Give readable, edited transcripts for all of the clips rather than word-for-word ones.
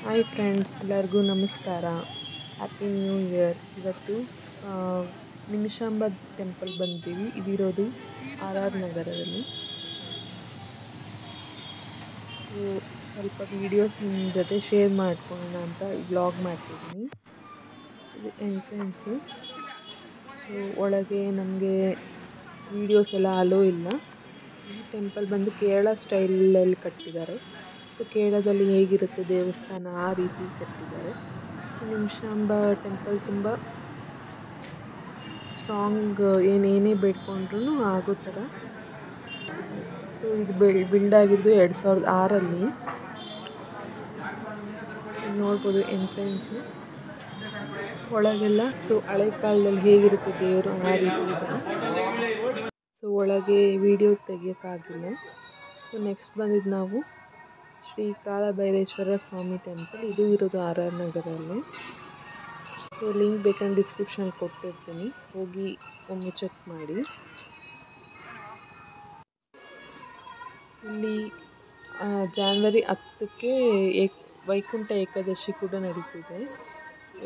Hi friends, ಎಲ್ಲರಿಗೂ ನಮಸ್ಕಾರ. Happy new year. ಇವತ್ತು ನಿಮಿಷಾಂಬ ಟೆಂಪಲ್ ಬಂದಿದ್ದೀವಿ. ಇದಿರೋದು ಆರ್ ನಗರದಲ್ಲಿ. ಸೊ ಸ್ವಲ್ಪ ವೀಡಿಯೋಸ್ ನಿಮ್ಮ ಜೊತೆ ಶೇರ್ ಮಾಡ್ಕೊಳ್ಳೋಣ ಅಂತ ವ್ಲಾಗ್ ಮಾಡ್ತಿದ್ದೀನಿ. ಇದು ಎಂಟ್ರೆನ್ಸು. ಸೊ ಒಳಗೆ ನಮಗೆ ವೀಡಿಯೋಸ್ ಎಲ್ಲ ಅಲೋ ಇಲ್ಲ. ಈ ಟೆಂಪಲ್ ಬಂದು ಕೇರಳ ಸ್ಟೈಲಲ್ಲಿ ಕಟ್ಟಿದ್ದಾರೆ. ಸೊ ಕೇರಳದಲ್ಲಿ ಹೇಗಿರುತ್ತೆ ದೇವಸ್ಥಾನ ಆ ರೀತಿ ಕಟ್ಟಿದ್ದಾರೆ. ಸೊ ನಿಮಿಷಾಂಬ ಟೆಂಪಲ್ ತುಂಬ ಸ್ಟ್ರಾಂಗ್, ಏನೇ ಬೇಡ್ಕೊಂಡ್ರೂ ಆಗೋ ಥರ. ಸೊ ಇದು ಬಿಲ್ಡ್ ಆಗಿದ್ದು 2006 ನೋಡ್ಬೋದು ಎಂಟ್ರೆನ್ಸು. ಒಳಗೆಲ್ಲ ಸೊ ಹಳೆ ಕಾಲದಲ್ಲಿ ಹೇಗಿರುತ್ತೆ ದೇವರು ಆ ರೀತಿ ಇದೆ. ಸೊ ಒಳಗೆ ವಿಡಿಯೋ ತೆಗಿಯೋಕ್ಕಾಗಿಲ್ಲ. ಸೊ ನೆಕ್ಸ್ಟ್ ಬಂದಿದ್ದು ನಾವು ಶ್ರೀ ಕಾಲಭೈರೇಶ್ವರ ಸ್ವಾಮಿ ಟೆಂಪಲ್. ಇದು ಇರೋದು ಆರ್ ನಗರಲ್ಲಿ. ಸೊ ಲಿಂಕ್ ಬೇಕಂದ್ರೆ ಡಿಸ್ಕ್ರಿಪ್ಷನಲ್ಲಿ ಕೊಟ್ಟಿರ್ತೀನಿ, ಹೋಗಿ ಒಮ್ಮೆ ಚೆಕ್ ಮಾಡಿ. ಇಲ್ಲಿ ಜಾನ್ವರಿ 10ಕ್ಕೆ ವೈಕುಂಠ ಏಕಾದಶಿ ಕೂಡ ನಡೀತಿದೆ.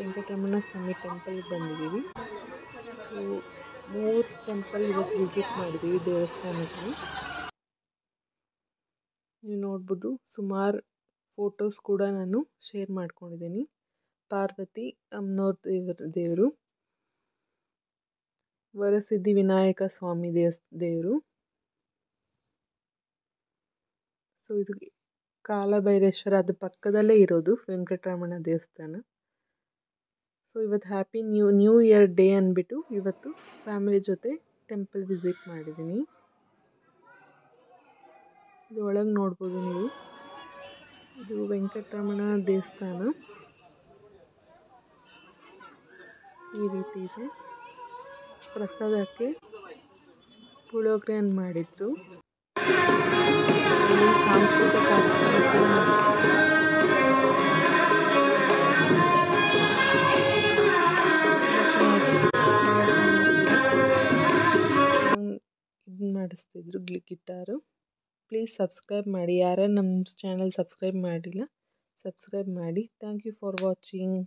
ವೆಂಕಟರಮಣ ಸ್ವಾಮಿ ಟೆಂಪಲ್ಗೆ ಬಂದಿದ್ದೀವಿ. ಸೊ 3 ಟೆಂಪಲ್ ಇವತ್ತು ವಿಸಿಟ್ ಮಾಡಿದ್ದೀವಿ, ದೇವಸ್ಥಾನಕ್ಕೆ. ನೀವು ನೋಡ್ಬೋದು, ಸುಮಾರು ಫೋಟೋಸ್ ಕೂಡ ನಾನು ಶೇರ್ ಮಾಡ್ಕೊಂಡಿದ್ದೀನಿ. ಪಾರ್ವತಿ ಅಮ್ಮನವ್ರ ದೇವರು, ವರಸಿದ್ಧಿ ವಿನಾಯಕ ಸ್ವಾಮಿ ದೇವರು. ಸೊ ಇದು ಕಾಲಭೈರೇಶ್ವರ, ಅದು ಪಕ್ಕದಲ್ಲೇ ಇರೋದು ವೆಂಕಟರಮಣ ದೇವಸ್ಥಾನ. ಸೊ ಇವತ್ತು ಹ್ಯಾಪಿ ನ್ಯೂ ಇಯರ್ ಡೇ ಅಂದ್ಬಿಟ್ಟು ಇವತ್ತು ಫ್ಯಾಮಿಲಿ ಜೊತೆ ಟೆಂಪಲ್ ವಿಸಿಟ್ ಮಾಡಿದ್ದೀನಿ. ಇದು ಒಳಗೆ ನೋಡ್ಬೋದು ನೀವು, ಇದು ವೆಂಕಟರಮಣ ದೇವಸ್ಥಾನ ಈ ರೀತಿ ಇದೆ. ಪ್ರಸಾದಕ್ಕೆ ಪುಳಿಯೋಗರೆಯನ್ನು ಮಾಡಿದ್ರು. ಸಾಂಸ್ಕೃತಿಕ ಕಾರ್ಯಕ್ರಮ ಕೂಡ ಇದು ಮಾಡಿಸ್ತಿದ್ರು ಗಿಟಾರು. ಪ್ಲೀಸ್ ಸಬ್ಸ್ಕ್ರೈಬ್ ಮಾಡಿ. ಯಾರು ನಮ್ಮ ಚಾನಲ್ ಸಬ್ಸ್ಕ್ರೈಬ್ ಮಾಡಿಲ್ಲ, ಸಬ್ಸ್ಕ್ರೈಬ್ ಮಾಡಿ. Thank you for watching.